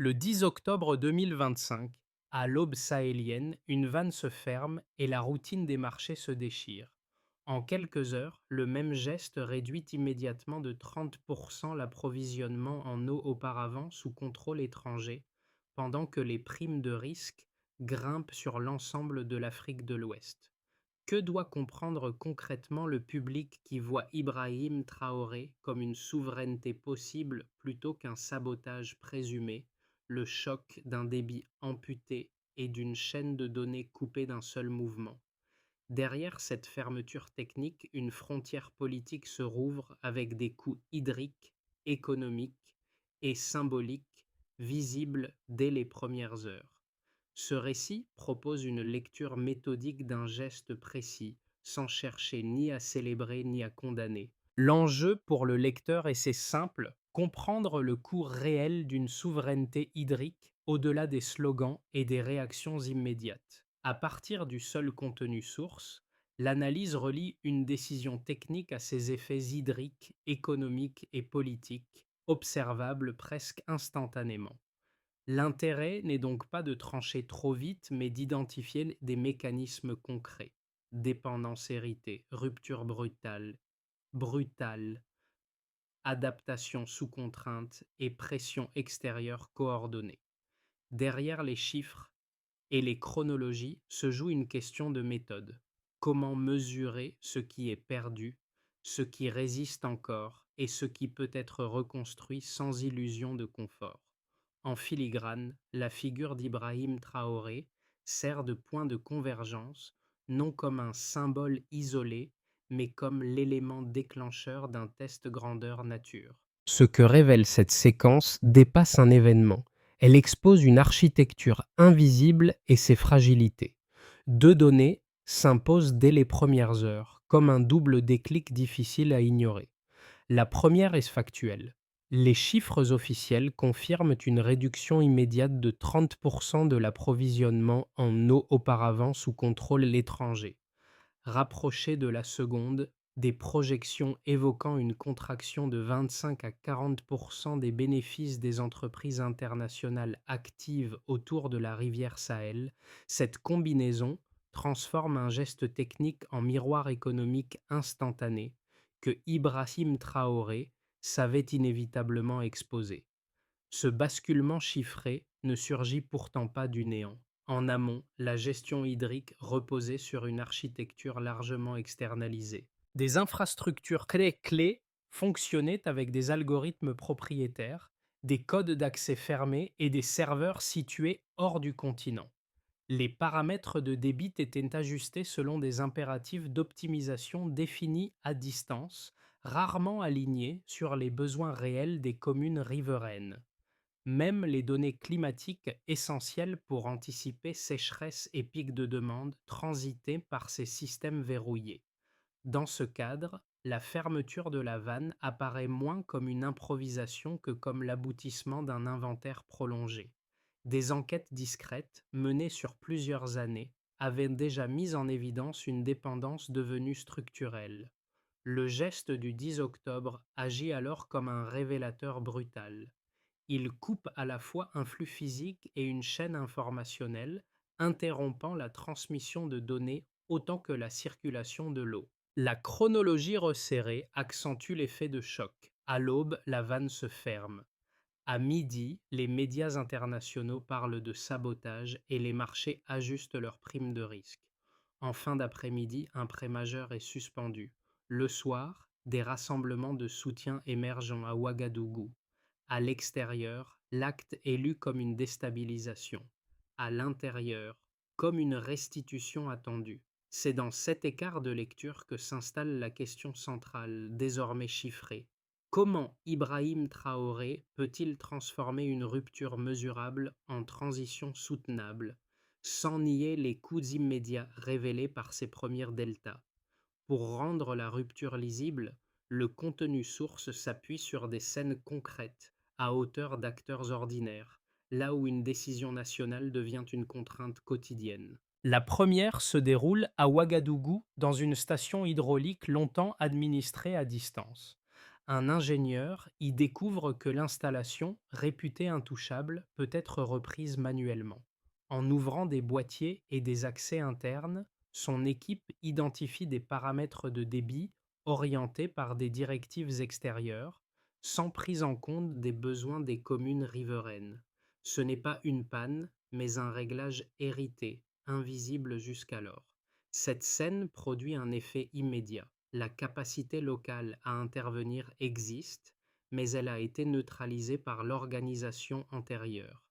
Le 10 octobre 2025, à l'aube sahélienne, une vanne se ferme et la routine des marchés se déchire. En quelques heures, le même geste réduit immédiatement de 30% l'approvisionnement en eau auparavant sous contrôle étranger, pendant que les primes de risque grimpent sur l'ensemble de l'Afrique de l'Ouest. Que doit comprendre concrètement le public qui voit Ibrahim Traoré comme une souveraineté possible plutôt qu'un sabotage présumé, le choc d'un débit amputé et d'une chaîne de données coupée d'un seul mouvement? Derrière cette fermeture technique, une frontière politique se rouvre avec des coûts hydriques, économiques et symboliques visibles dès les premières heures. Ce récit propose une lecture méthodique d'un geste précis, sans chercher ni à célébrer ni à condamner. L'enjeu pour le lecteur est c'est simple, comprendre le coût réel d'une souveraineté hydrique au-delà des slogans et des réactions immédiates. À partir du seul contenu source, l'analyse relie une décision technique à ses effets hydriques, économiques et politiques, observables presque instantanément. L'intérêt n'est donc pas de trancher trop vite, mais d'identifier des mécanismes concrets. Dépendance héritée, rupture brutale, adaptation sous contrainte et pression extérieure coordonnée. Derrière les chiffres et les chronologies se joue une question de méthode. Comment mesurer ce qui est perdu, ce qui résiste encore et ce qui peut être reconstruit sans illusion de confort? En filigrane, la figure d'Ibrahim Traoré sert de point de convergence, non comme un symbole isolé, mais comme l'élément déclencheur d'un test grandeur nature. Ce que révèle cette séquence dépasse un événement. Elle expose une architecture invisible et ses fragilités. Deux données s'imposent dès les premières heures, comme un double déclic difficile à ignorer. La première est factuelle. Les chiffres officiels confirment une réduction immédiate de 30% de l'approvisionnement en eau auparavant sous contrôle étranger. Rapproché de la seconde, des projections évoquant une contraction de 25 à 40% des bénéfices des entreprises internationales actives autour de la rivière Sahel, cette combinaison transforme un geste technique en miroir économique instantané que Ibrahim Traoré savait inévitablement exposer. Ce basculement chiffré ne surgit pourtant pas du néant. En amont, la gestion hydrique reposait sur une architecture largement externalisée. Des infrastructures très clés fonctionnaient avec des algorithmes propriétaires, des codes d'accès fermés et des serveurs situés hors du continent. Les paramètres de débit étaient ajustés selon des impératifs d'optimisation définis à distance, rarement alignés sur les besoins réels des communes riveraines. Même les données climatiques essentielles pour anticiper sécheresse et pics de demande transitaient par ces systèmes verrouillés. Dans ce cadre, la fermeture de la vanne apparaît moins comme une improvisation que comme l'aboutissement d'un inventaire prolongé. Des enquêtes discrètes, menées sur plusieurs années, avaient déjà mis en évidence une dépendance devenue structurelle. Le geste du 10 octobre agit alors comme un révélateur brutal. Il coupe à la fois un flux physique et une chaîne informationnelle, interrompant la transmission de données autant que la circulation de l'eau. La chronologie resserrée accentue l'effet de choc. À l'aube, la vanne se ferme. À midi, les médias internationaux parlent de sabotage et les marchés ajustent leurs primes de risque. En fin d'après-midi, un prêt majeur est suspendu. Le soir, des rassemblements de soutien émergent à Ouagadougou. À l'extérieur, l'acte est lu comme une déstabilisation. À l'intérieur, comme une restitution attendue. C'est dans cet écart de lecture que s'installe la question centrale, désormais chiffrée. Comment Ibrahim Traoré peut-il transformer une rupture mesurable en transition soutenable, sans nier les coûts immédiats révélés par ses premières deltas? Pour rendre la rupture lisible, le contenu source s'appuie sur des scènes concrètes, à hauteur d'acteurs ordinaires, là où une décision nationale devient une contrainte quotidienne. La première se déroule à Ouagadougou, dans une station hydraulique longtemps administrée à distance. Un ingénieur y découvre que l'installation, réputée intouchable, peut être reprise manuellement. En ouvrant des boîtiers et des accès internes, son équipe identifie des paramètres de débit orientés par des directives extérieures, sans prise en compte des besoins des communes riveraines. Ce n'est pas une panne, mais un réglage hérité, invisible jusqu'alors. Cette scène produit un effet immédiat. La capacité locale à intervenir existe, mais elle a été neutralisée par l'organisation antérieure.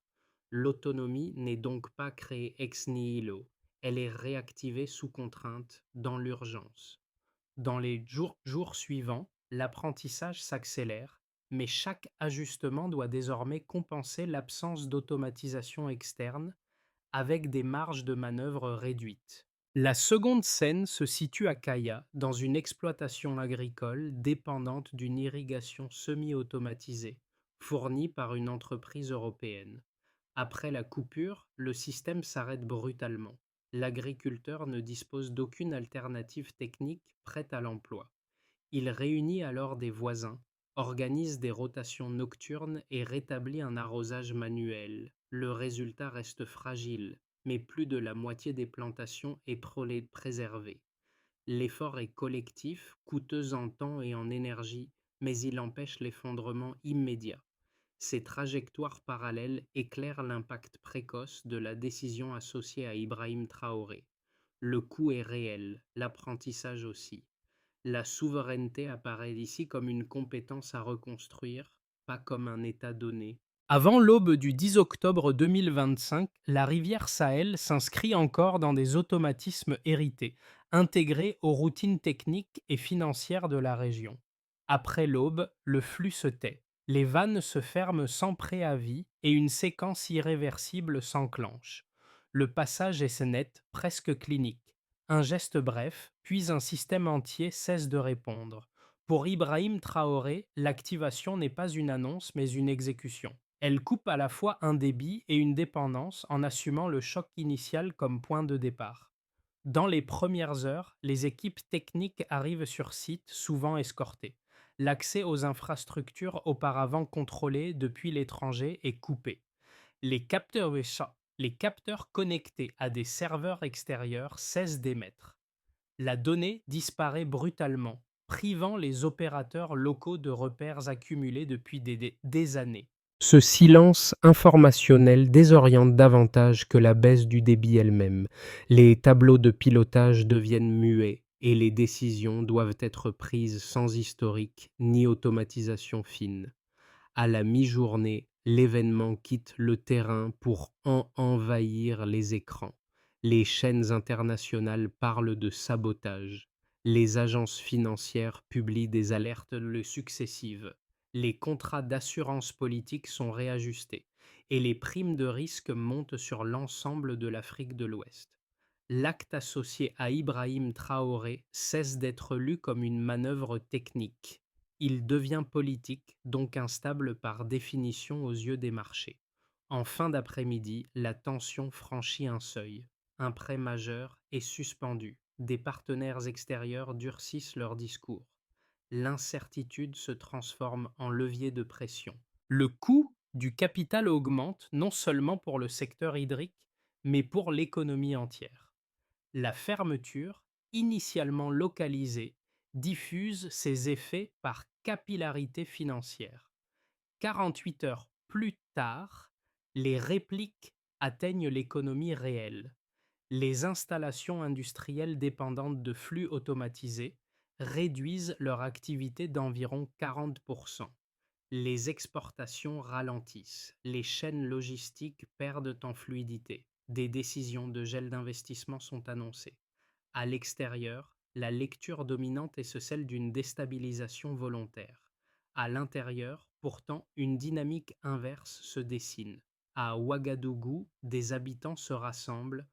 L'autonomie n'est donc pas créée ex nihilo, elle est réactivée sous contrainte dans l'urgence. Dans les jours suivants, l'apprentissage s'accélère, mais chaque ajustement doit désormais compenser l'absence d'automatisation externe avec des marges de manœuvre réduites. La seconde scène se situe à Kaya, dans une exploitation agricole dépendante d'une irrigation semi-automatisée, fournie par une entreprise européenne. Après la coupure, le système s'arrête brutalement. L'agriculteur ne dispose d'aucune alternative technique prête à l'emploi. Il réunit alors des voisins, organise des rotations nocturnes et rétablit un arrosage manuel. Le résultat reste fragile, mais plus de la moitié des plantations est préservée. L'effort est collectif, coûteux en temps et en énergie, mais il empêche l'effondrement immédiat. Ces trajectoires parallèles éclairent l'impact précoce de la décision associée à Ibrahim Traoré. Le coût est réel, l'apprentissage aussi. La souveraineté apparaît ici comme une compétence à reconstruire, pas comme un état donné. Avant l'aube du 10 octobre 2025, la rivière Sahel s'inscrit encore dans des automatismes hérités, intégrés aux routines techniques et financières de la région. Après l'aube, le flux se tait. Les vannes se ferment sans préavis et une séquence irréversible s'enclenche. Le passage est net, presque clinique. Un geste bref, puis un système entier cesse de répondre. Pour Ibrahim Traoré, l'activation n'est pas une annonce mais une exécution. Elle coupe à la fois un débit et une dépendance en assumant le choc initial comme point de départ. Dans les premières heures, les équipes techniques arrivent sur site, souvent escortées. L'accès aux infrastructures auparavant contrôlées depuis l'étranger est coupé. Les capteurs connectés à des serveurs extérieurs cessent d'émettre. La donnée disparaît brutalement, privant les opérateurs locaux de repères accumulés depuis des années. Ce silence informationnel désoriente davantage que la baisse du débit elle-même. Les tableaux de pilotage deviennent muets et les décisions doivent être prises sans historique ni automatisation fine. À la mi-journée, l'événement quitte le terrain pour envahir les écrans. Les chaînes internationales parlent de sabotage. Les agences financières publient des alertes successives. Les contrats d'assurance politique sont réajustés et les primes de risque montent sur l'ensemble de l'Afrique de l'Ouest. L'acte associé à Ibrahim Traoré cesse d'être lu comme une manœuvre technique. Il devient politique, donc instable par définition aux yeux des marchés. En fin d'après-midi, la tension franchit un seuil. Un prêt majeur est suspendu. Des partenaires extérieurs durcissent leur discours. L'incertitude se transforme en levier de pression. Le coût du capital augmente non seulement pour le secteur hydrique, mais pour l'économie entière. La fermeture, initialement localisée, diffuse ses effets par capillarité financière. 48 heures plus tard, les répliques atteignent l'économie réelle. Les installations industrielles dépendantes de flux automatisés réduisent leur activité d'environ 40%. Les exportations ralentissent, les chaînes logistiques perdent en fluidité, des décisions de gel d'investissement sont annoncées. À l'extérieur, la lecture dominante est celle d'une déstabilisation volontaire. À l'intérieur, pourtant, une dynamique inverse se dessine. À Ouagadougou, des habitants se rassemblent,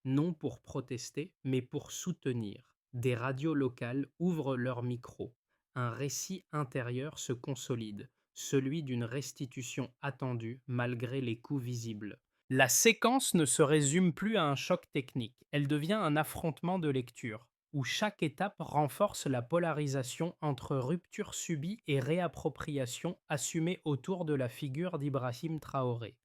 non pour protester, mais pour soutenir. Des radios locales ouvrent leurs micros. Un récit intérieur se consolide, celui d'une restitution attendue malgré les coûts visibles. La séquence ne se résume plus à un choc technique, elle devient un affrontement de lecture. où chaque étape renforce la polarisation entre rupture subie et réappropriation assumée autour de la figure d'Ibrahim Traoré.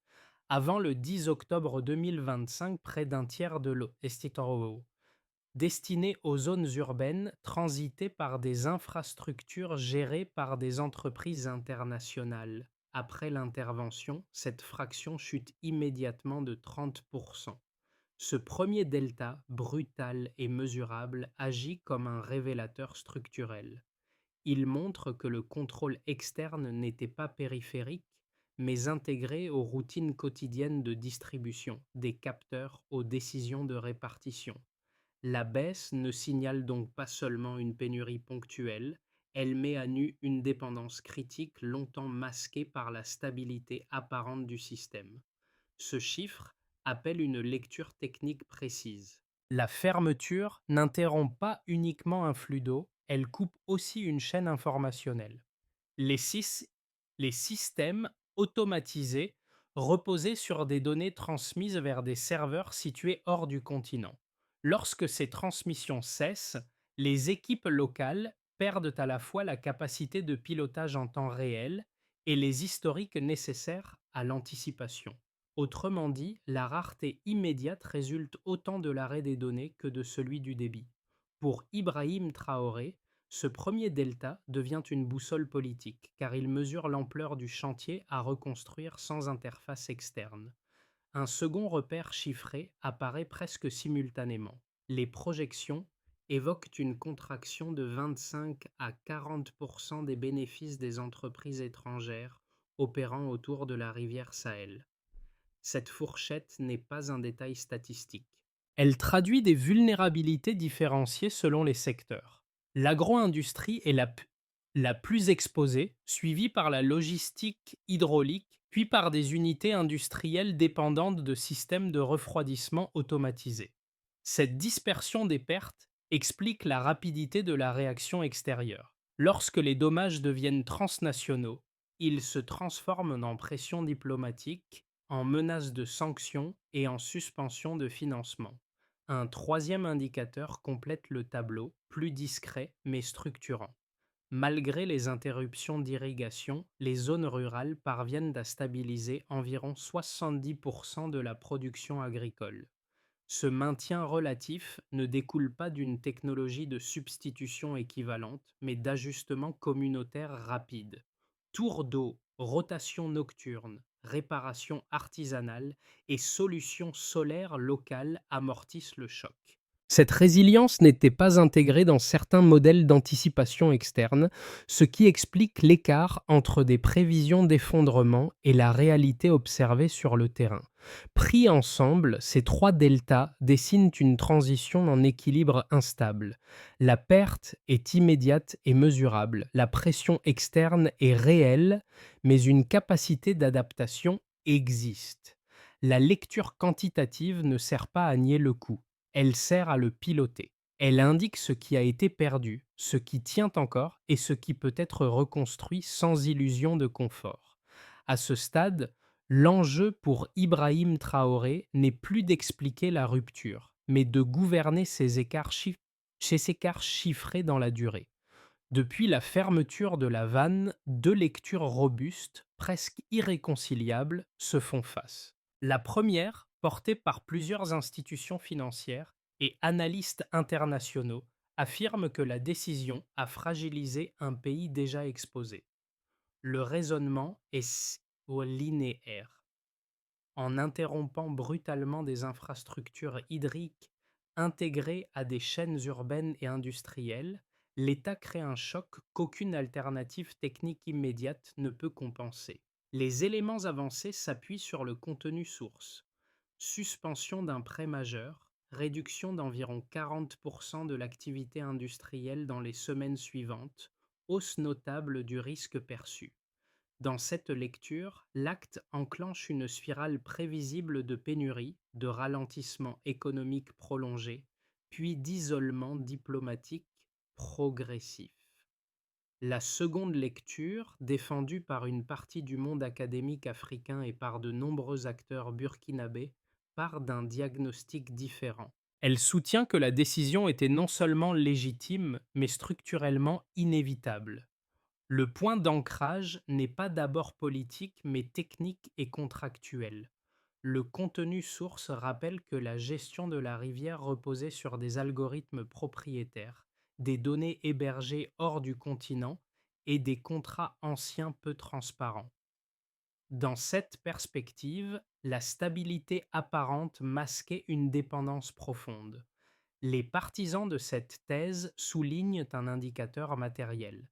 Avant le 10 octobre 2025, près d'un tiers de l'eau destinée aux zones urbaines transitées par des infrastructures gérées par des entreprises internationales. Après l'intervention, cette fraction chute immédiatement de 30%. Ce premier delta, brutal et mesurable, agit comme un révélateur structurel. Il montre que le contrôle externe n'était pas périphérique, mais intégré aux routines quotidiennes de distribution, des capteurs aux décisions de répartition. La baisse ne signale donc pas seulement une pénurie ponctuelle, elle met à nu une dépendance critique longtemps masquée par la stabilité apparente du système. Ce chiffre appelle une lecture technique précise. La fermeture n'interrompt pas uniquement un flux d'eau, elle coupe aussi une chaîne informationnelle. Les, les systèmes automatisés reposaient sur des données transmises vers des serveurs situés hors du continent. Lorsque ces transmissions cessent, les équipes locales perdent à la fois la capacité de pilotage en temps réel et les historiques nécessaires à l'anticipation. Autrement dit, la rareté immédiate résulte autant de l'arrêt des données que de celui du débit. Pour Ibrahim Traoré, ce premier delta devient une boussole politique, car il mesure l'ampleur du chantier à reconstruire sans interface externe. Un second repère chiffré apparaît presque simultanément. Les projections évoquent une contraction de 25 à 40% des bénéfices des entreprises étrangères opérant autour de la rivière Sahel. Cette fourchette n'est pas un détail statistique. Elle traduit des vulnérabilités différenciées selon les secteurs. L'agro-industrie est la plus exposée, suivie par la logistique hydraulique, puis par des unités industrielles dépendantes de systèmes de refroidissement automatisés. Cette dispersion des pertes explique la rapidité de la réaction extérieure. Lorsque les dommages deviennent transnationaux, ils se transforment en pression diplomatique, en menace de sanctions et en suspension de financement. Un troisième indicateur complète le tableau, plus discret mais structurant. Malgré les interruptions d'irrigation, les zones rurales parviennent à stabiliser environ 70% de la production agricole. Ce maintien relatif ne découle pas d'une technologie de substitution équivalente, mais d'ajustement communautaire rapide. Tours d'eau, rotation nocturne, réparation artisanale et solutions solaires locales amortissent le choc. Cette résilience n'était pas intégrée dans certains modèles d'anticipation externe, ce qui explique l'écart entre des prévisions d'effondrement et la réalité observée sur le terrain. Pris ensemble, ces trois deltas dessinent une transition en équilibre instable. La perte est immédiate et mesurable, la pression externe est réelle, mais une capacité d'adaptation existe. La lecture quantitative ne sert pas à nier le coût, elle sert à le piloter. Elle indique ce qui a été perdu, ce qui tient encore et ce qui peut être reconstruit sans illusion de confort. À ce stade, l'enjeu pour Ibrahim Traoré n'est plus d'expliquer la rupture, mais de gouverner ces écarts chiffrés dans la durée. Depuis la fermeture de la vanne, deux lectures robustes, presque irréconciliables, se font face. La première, portée par plusieurs institutions financières et analystes internationaux, affirme que la décision a fragilisé un pays déjà exposé. Le raisonnement est linéaire. En interrompant brutalement des infrastructures hydriques intégrées à des chaînes urbaines et industrielles, l'État crée un choc qu'aucune alternative technique immédiate ne peut compenser. Les éléments avancés s'appuient sur le contenu source. Suspension d'un prêt majeur, réduction d'environ 40% de l'activité industrielle dans les semaines suivantes, hausse notable du risque perçu. Dans cette lecture, l'acte enclenche une spirale prévisible de pénurie, de ralentissement économique prolongé, puis d'isolement diplomatique progressif. La seconde lecture, défendue par une partie du monde académique africain et par de nombreux acteurs burkinabés, part d'un diagnostic différent. Elle soutient que la décision était non seulement légitime, mais structurellement inévitable. Le point d'ancrage n'est pas d'abord politique, mais technique et contractuel. Le contenu source rappelle que la gestion de la rivière reposait sur des algorithmes propriétaires, des données hébergées hors du continent et des contrats anciens peu transparents. Dans cette perspective, la stabilité apparente masquait une dépendance profonde. Les partisans de cette thèse soulignent un indicateur matériel.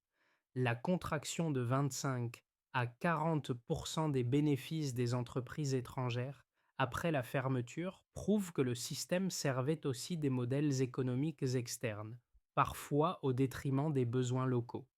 La contraction de 25 à 40% des bénéfices des entreprises étrangères après la fermeture prouve que le système servait aussi des modèles économiques externes, parfois au détriment des besoins locaux.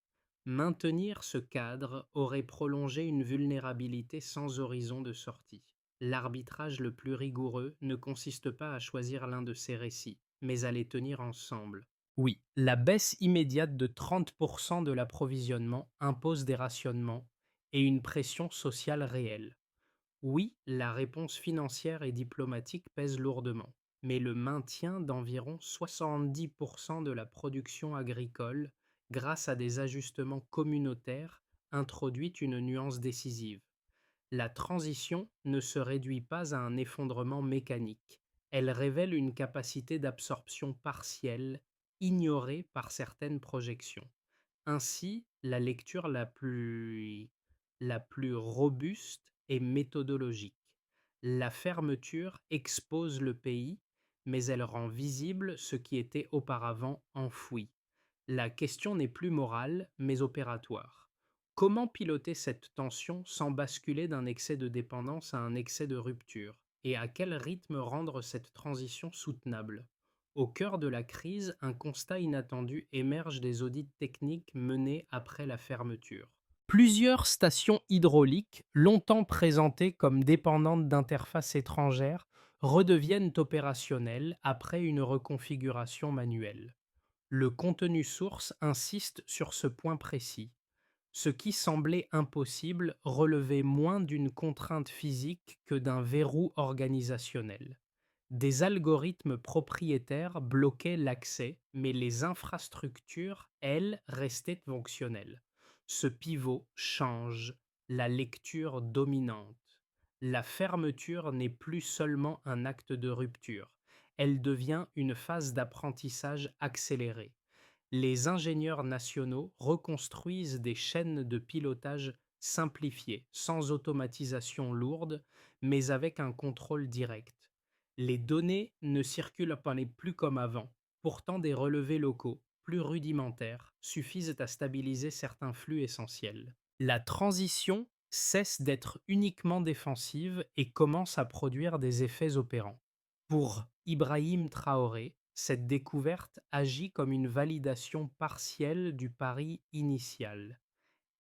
Maintenir ce cadre aurait prolongé une vulnérabilité sans horizon de sortie. L'arbitrage le plus rigoureux ne consiste pas à choisir l'un de ces récits, mais à les tenir ensemble. Oui, la baisse immédiate de 30% de l'approvisionnement impose des rationnements et une pression sociale réelle. Oui, la réponse financière et diplomatique pèse lourdement, mais le maintien d'environ 70% de la production agricole grâce à des ajustements communautaires introduit une nuance décisive. La transition ne se réduit pas à un effondrement mécanique. Elle révèle une capacité d'absorption partielle, ignorée par certaines projections. Ainsi, la lecture la plus robuste est méthodologique. La fermeture expose le pays, mais elle rend visible ce qui était auparavant enfoui. La question n'est plus morale, mais opératoire. Comment piloter cette tension sans basculer d'un excès de dépendance à un excès de rupture? Et à quel rythme rendre cette transition soutenable? Au cœur de la crise, un constat inattendu émerge des audits techniques menés après la fermeture. Plusieurs stations hydrauliques, longtemps présentées comme dépendantes d'interfaces étrangères, redeviennent opérationnelles après une reconfiguration manuelle. Le contenu source insiste sur ce point précis. Ce qui semblait impossible relevait moins d'une contrainte physique que d'un verrou organisationnel. Des algorithmes propriétaires bloquaient l'accès, mais les infrastructures, elles, restaient fonctionnelles. Ce pivot change la lecture dominante. La fermeture n'est plus seulement un acte de rupture, elle devient une phase d'apprentissage accéléré. Les ingénieurs nationaux reconstruisent des chaînes de pilotage simplifiées, sans automatisation lourde, mais avec un contrôle direct. Les données ne circulent pas plus comme avant. Pourtant, des relevés locaux, plus rudimentaires, suffisent à stabiliser certains flux essentiels. La transition cesse d'être uniquement défensive et commence à produire des effets opérants. Pour Ibrahim Traoré, cette découverte agit comme une validation partielle du pari initial.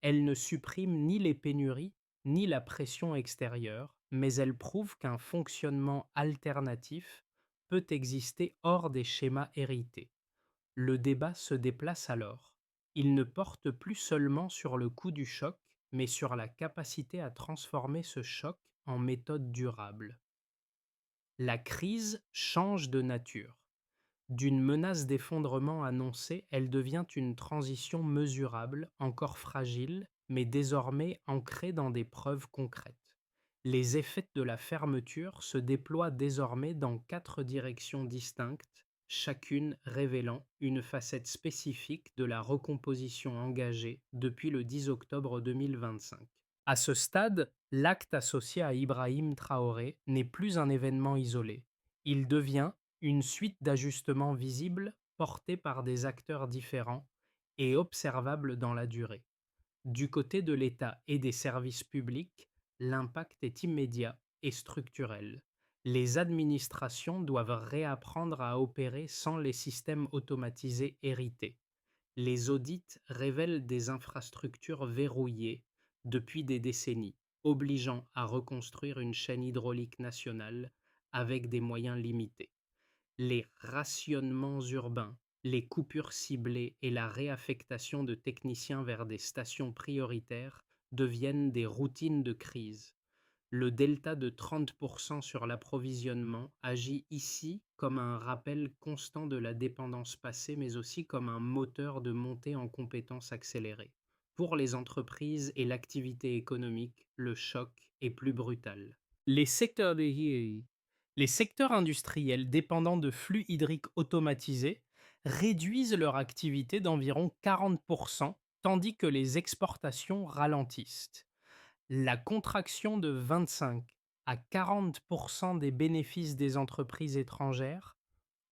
Elle ne supprime ni les pénuries ni la pression extérieure, mais elle prouve qu'un fonctionnement alternatif peut exister hors des schémas hérités. Le débat se déplace alors. Il ne porte plus seulement sur le coût du choc, mais sur la capacité à transformer ce choc en méthode durable. La crise change de nature. D'une menace d'effondrement annoncée, elle devient une transition mesurable, encore fragile, mais désormais ancrée dans des preuves concrètes. Les effets de la fermeture se déploient désormais dans 4 directions distinctes, chacune révélant une facette spécifique de la recomposition engagée depuis le 10 octobre 2025. À ce stade, l'acte associé à Ibrahim Traoré n'est plus un événement isolé. Il devient une suite d'ajustements visibles portés par des acteurs différents et observables dans la durée. Du côté de l'État et des services publics, l'impact est immédiat et structurel. Les administrations doivent réapprendre à opérer sans les systèmes automatisés hérités. Les audits révèlent des infrastructures verrouillées depuis des décennies, obligeant à reconstruire une chaîne hydraulique nationale avec des moyens limités. Les rationnements urbains, les coupures ciblées et la réaffectation de techniciens vers des stations prioritaires deviennent des routines de crise. Le delta de 30% sur l'approvisionnement agit ici comme un rappel constant de la dépendance passée, mais aussi comme un moteur de montée en compétences accélérée. Pour les entreprises et l'activité économique, le choc est plus brutal. Les secteurs industriels dépendants de flux hydriques automatisés réduisent leur activité d'environ 40%, tandis que les exportations ralentissent. La contraction de 25 à 40% des bénéfices des entreprises étrangères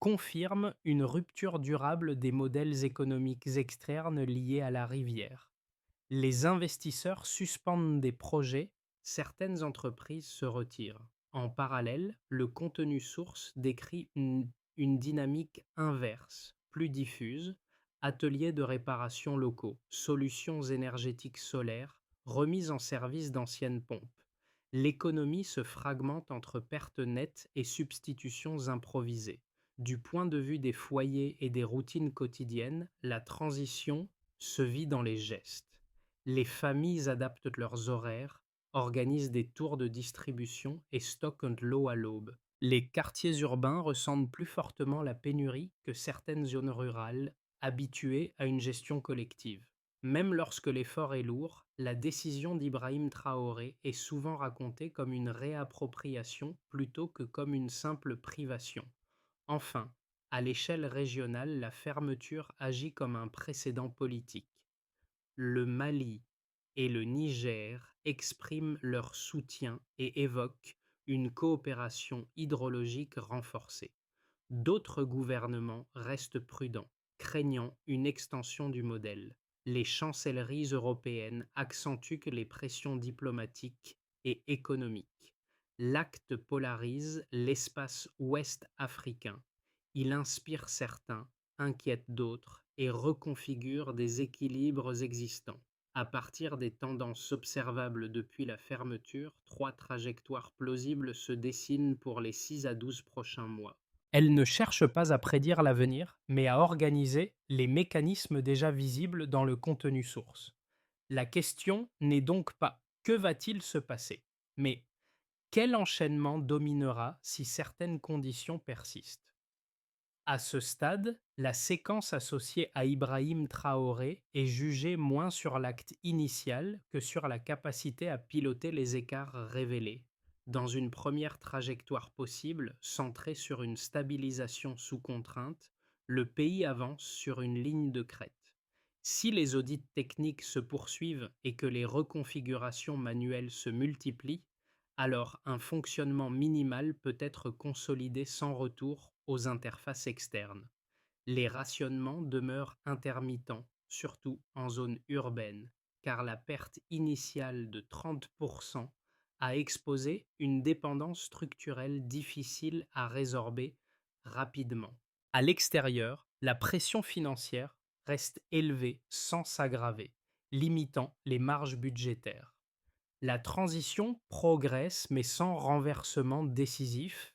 confirme une rupture durable des modèles économiques externes liés à la rivière. Les investisseurs suspendent des projets, certaines entreprises se retirent. En parallèle, le contenu source décrit une dynamique inverse, plus diffuse: ateliers de réparation locaux, solutions énergétiques solaires, remise en service d'anciennes pompes. L'économie se fragmente entre pertes nettes et substitutions improvisées. Du point de vue des foyers et des routines quotidiennes, la transition se vit dans les gestes. Les familles adaptent leurs horaires, organisent des tours de distribution et stockent l'eau à l'aube. Les quartiers urbains ressentent plus fortement la pénurie que certaines zones rurales, habituées à une gestion collective. Même lorsque l'effort est lourd, la décision d'Ibrahim Traoré est souvent racontée comme une réappropriation plutôt que comme une simple privation. Enfin, à l'échelle régionale, la fermeture agit comme un précédent politique. Le Mali et le Niger expriment leur soutien et évoquent une coopération hydrologique renforcée. D'autres gouvernements restent prudents, craignant une extension du modèle. Les chancelleries européennes accentuent les pressions diplomatiques et économiques. L'acte polarise l'espace ouest africain. Il inspire certains, inquiète d'autres et reconfigure des équilibres existants. À partir des tendances observables depuis la fermeture, 3 trajectoires plausibles se dessinent pour les 6 à 12 prochains mois. Elle ne cherche pas à prédire l'avenir, mais à organiser les mécanismes déjà visibles dans le contenu source. La question n'est donc pas que va-t-il se passer, mais quel enchaînement dominera si certaines conditions persistent. À ce stade, la séquence associée à Ibrahim Traoré est jugée moins sur l'acte initial que sur la capacité à piloter les écarts révélés. Dans une première trajectoire possible, centrée sur une stabilisation sous contrainte, le pays avance sur une ligne de crête. Si les audits techniques se poursuivent et que les reconfigurations manuelles se multiplient, alors un fonctionnement minimal peut être consolidé sans retour aux interfaces externes. Les rationnements demeurent intermittents, surtout en zone urbaine, car la perte initiale de 30% a exposé une dépendance structurelle difficile à résorber rapidement. À l'extérieur, la pression financière reste élevée sans s'aggraver, limitant les marges budgétaires. La transition progresse mais sans renversement décisif.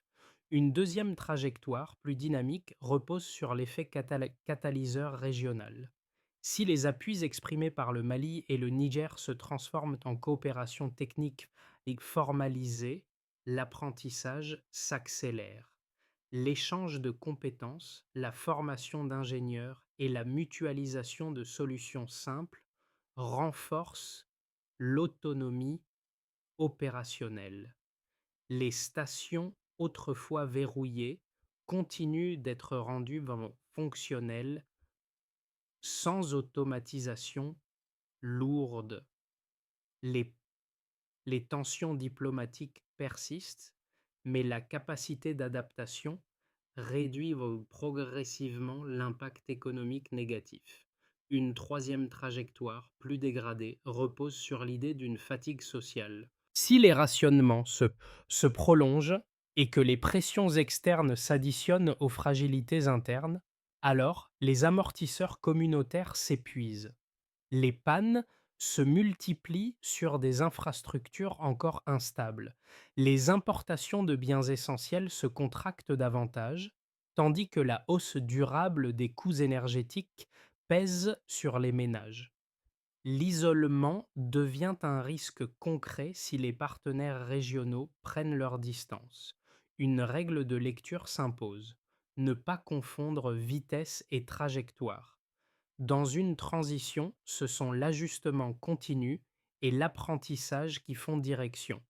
Une deuxième trajectoire, plus dynamique, repose sur l'effet catalyseur régional. Si les appuis exprimés par le Mali et le Niger se transforment en coopération technique et formalisée, l'apprentissage s'accélère. L'échange de compétences, la formation d'ingénieurs et la mutualisation de solutions simples renforcent l'autonomie opérationnelle. Les stations autrefois verrouillées continuent d'être rendues fonctionnelles sans automatisation lourde. Les, les tensions diplomatiques persistent, mais la capacité d'adaptation réduit progressivement l'impact économique négatif. Une troisième trajectoire, plus dégradée, repose sur l'idée d'une fatigue sociale. Si les rationnements se prolongent et que les pressions externes s'additionnent aux fragilités internes, alors les amortisseurs communautaires s'épuisent. Les pannes se multiplient sur des infrastructures encore instables. Les importations de biens essentiels se contractent davantage, tandis que la hausse durable des coûts énergétiques pèse sur les ménages. L'isolement devient un risque concret si les partenaires régionaux prennent leur distance. Une règle de lecture s'impose. Ne pas confondre vitesse et trajectoire. Dans une transition, ce sont l'ajustement continu et l'apprentissage qui font direction.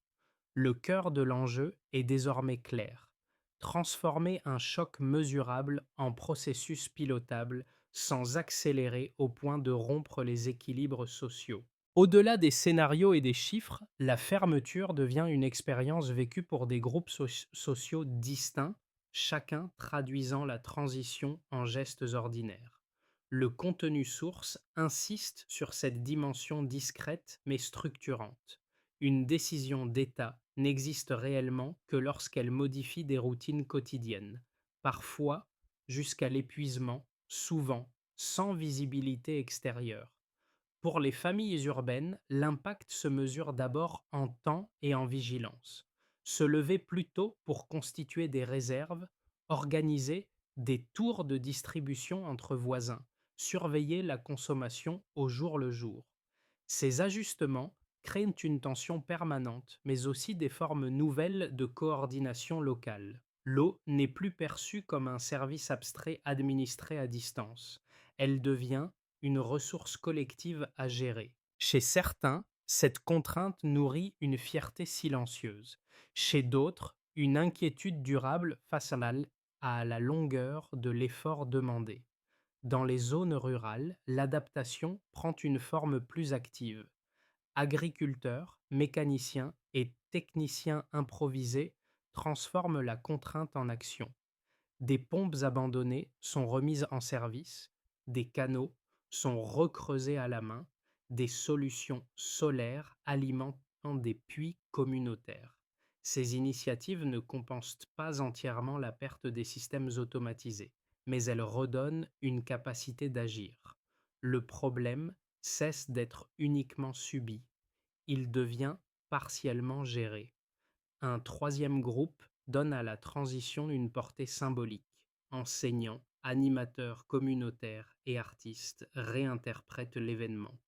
Le cœur de l'enjeu est désormais clair. Transformer un choc mesurable en processus pilotable sans accélérer au point de rompre les équilibres sociaux. Au-delà des scénarios et des chiffres, la fermeture devient une expérience vécue pour des groupes sociaux distincts, chacun traduisant la transition en gestes ordinaires. Le contenu source insiste sur cette dimension discrète mais structurante. Une décision d'État n'existe réellement que lorsqu'elle modifie des routines quotidiennes, parfois jusqu'à l'épuisement, souvent sans visibilité extérieure. Pour les familles urbaines, l'impact se mesure d'abord en temps et en vigilance. Se lever plus tôt pour constituer des réserves, organiser des tours de distribution entre voisins, surveiller la consommation au jour le jour. Ces ajustements créent une tension permanente, mais aussi des formes nouvelles de coordination locale. L'eau n'est plus perçue comme un service abstrait administré à distance. Elle devient une ressource collective à gérer. Chez certains, cette contrainte nourrit une fierté silencieuse. Chez d'autres, une inquiétude durable face à la longueur de l'effort demandé. Dans les zones rurales, l'adaptation prend une forme plus active. Agriculteurs, mécaniciens et techniciens improvisés transforment la contrainte en action. Des pompes abandonnées sont remises en service, des canaux sont recreusés à la main, des solutions solaires alimentant des puits communautaires. Ces initiatives ne compensent pas entièrement la perte des systèmes automatisés, mais elles redonnent une capacité d'agir. Le problème cesse d'être uniquement subi, il devient partiellement géré. Un troisième groupe donne à la transition une portée symbolique. Enseignants, animateurs communautaires et artistes réinterprètent l'événement.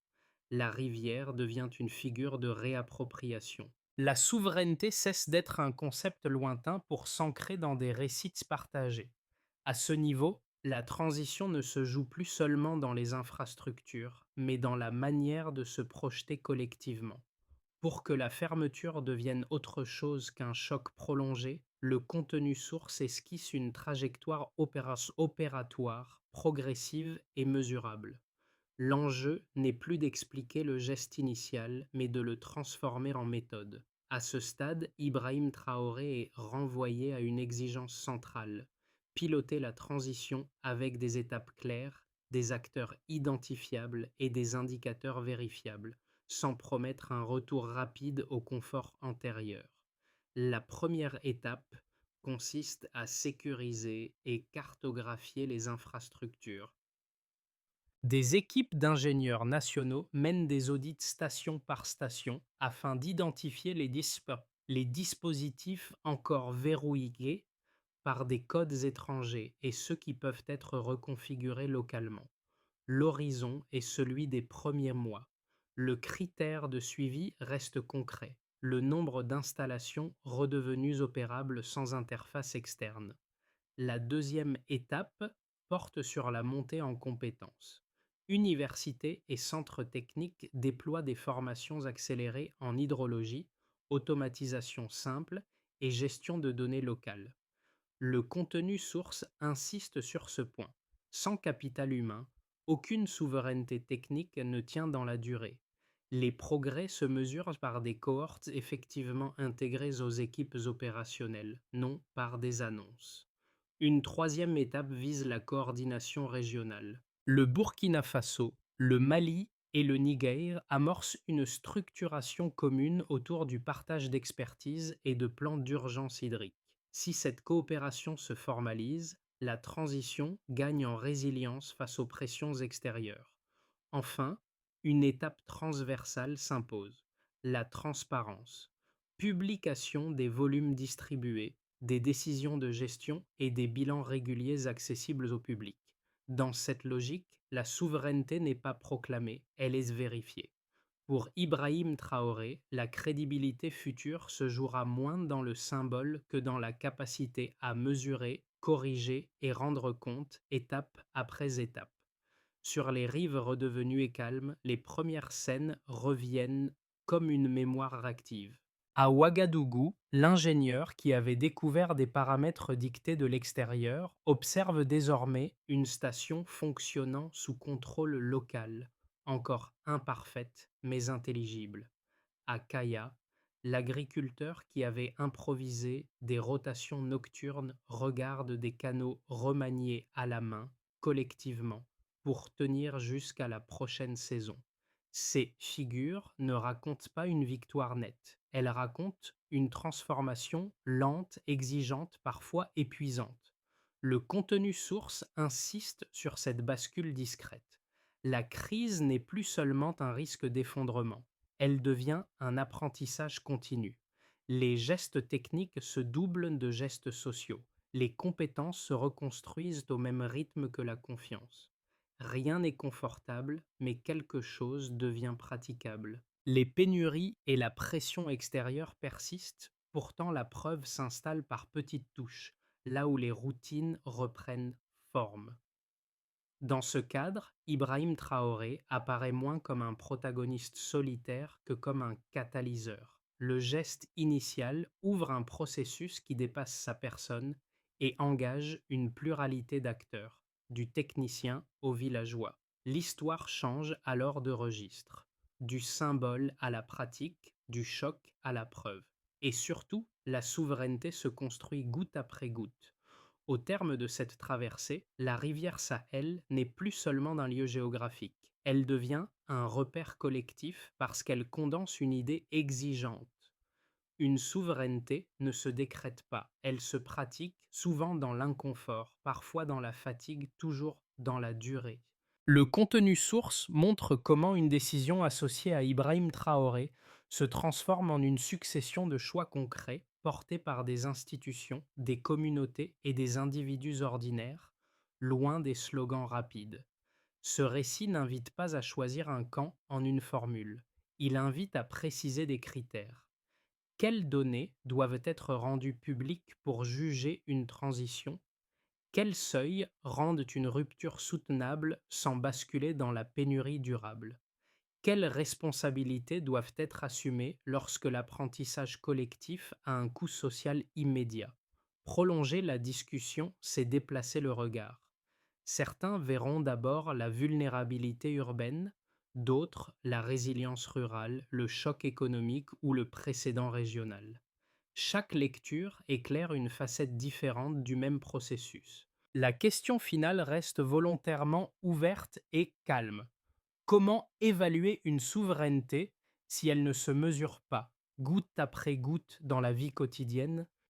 La rivière devient une figure de réappropriation. La souveraineté cesse d'être un concept lointain pour s'ancrer dans des récits partagés. À ce niveau, la transition ne se joue plus seulement dans les infrastructures, mais dans la manière de se projeter collectivement. Pour que la fermeture devienne autre chose qu'un choc prolongé, le contenu source esquisse une trajectoire opératoire, progressive et mesurable. L'enjeu n'est plus d'expliquer le geste initial, mais de le transformer en méthode. À ce stade, Ibrahim Traoré est renvoyé à une exigence centrale: piloter la transition avec des étapes claires, des acteurs identifiables et des indicateurs vérifiables, sans promettre un retour rapide au confort antérieur. La première étape consiste à sécuriser et cartographier les infrastructures. Des équipes d'ingénieurs nationaux mènent des audits station par station afin d'identifier les dispositifs encore verrouillés par des codes étrangers et ceux qui peuvent être reconfigurés localement. L'horizon est celui des premiers mois. Le critère de suivi reste concret: le nombre d'installations redevenues opérables sans interface externe. La deuxième étape porte sur la montée en compétences. Universités et centres techniques déploient des formations accélérées en hydrologie, automatisation simple et gestion de données locales. Le contenu source insiste sur ce point. Sans capital humain, aucune souveraineté technique ne tient dans la durée. Les progrès se mesurent par des cohortes effectivement intégrées aux équipes opérationnelles, non par des annonces. Une troisième étape vise la coordination régionale. Le Burkina Faso, le Mali et le Niger amorcent une structuration commune autour du partage d'expertise et de plans d'urgence hydrique. Si cette coopération se formalise, la transition gagne en résilience face aux pressions extérieures. Enfin, une étape transversale s'impose: la transparence. Publication des volumes distribués, des décisions de gestion et des bilans réguliers accessibles au public. Dans cette logique, la souveraineté n'est pas proclamée, elle est vérifiée. Pour Ibrahim Traoré, la crédibilité future se jouera moins dans le symbole que dans la capacité à mesurer, corriger et rendre compte étape après étape. Sur les rives redevenues et calmes, les premières scènes reviennent comme une mémoire active. À Ouagadougou, l'ingénieur qui avait découvert des paramètres dictés de l'extérieur observe désormais une station fonctionnant sous contrôle local, encore imparfaite mais intelligible. À Kaya, l'agriculteur qui avait improvisé des rotations nocturnes regarde des canaux remaniés à la main, collectivement, pour tenir jusqu'à la prochaine saison. Ces figures ne racontent pas une victoire nette, elles racontent une transformation lente, exigeante, parfois épuisante. Le contenu source insiste sur cette bascule discrète. La crise n'est plus seulement un risque d'effondrement, elle devient un apprentissage continu. Les gestes techniques se doublent de gestes sociaux. Les compétences se reconstruisent au même rythme que la confiance. Rien n'est confortable, mais quelque chose devient praticable. Les pénuries et la pression extérieure persistent, pourtant la preuve s'installe par petites touches, là où les routines reprennent forme. Dans ce cadre, Ibrahim Traoré apparaît moins comme un protagoniste solitaire que comme un catalyseur. Le geste initial ouvre un processus qui dépasse sa personne et engage une pluralité d'acteurs, du technicien au villageois. L'histoire change alors de registre, du symbole à la pratique, du choc à la preuve. Et surtout, la souveraineté se construit goutte après goutte. Au terme de cette traversée, la rivière Sahel n'est plus seulement un lieu géographique. Elle devient un repère collectif parce qu'elle condense une idée exigeante. Une souveraineté ne se décrète pas, elle se pratique souvent dans l'inconfort, parfois dans la fatigue, toujours dans la durée. Le contenu source montre comment une décision associée à Ibrahim Traoré se transforme en une succession de choix concrets portés par des institutions, des communautés et des individus ordinaires, loin des slogans rapides. Ce récit n'invite pas à choisir un camp en une formule, il invite à préciser des critères. Quelles données doivent être rendues publiques pour juger une transition? Quels seuils rendent une rupture soutenable sans basculer dans la pénurie durable? Quelles responsabilités doivent être assumées lorsque l'apprentissage collectif a un coût social immédiat? Prolonger la discussion, c'est déplacer le regard. Certains verront d'abord la vulnérabilité urbaine, d'autres la résilience rurale, le choc économique ou le précédent régional. Chaque lecture éclaire une facette différente du même processus. La question finale reste volontairement ouverte et calme. Comment évaluer une souveraineté si elle ne se mesure pas, goutte après goutte dans la vie quotidienne,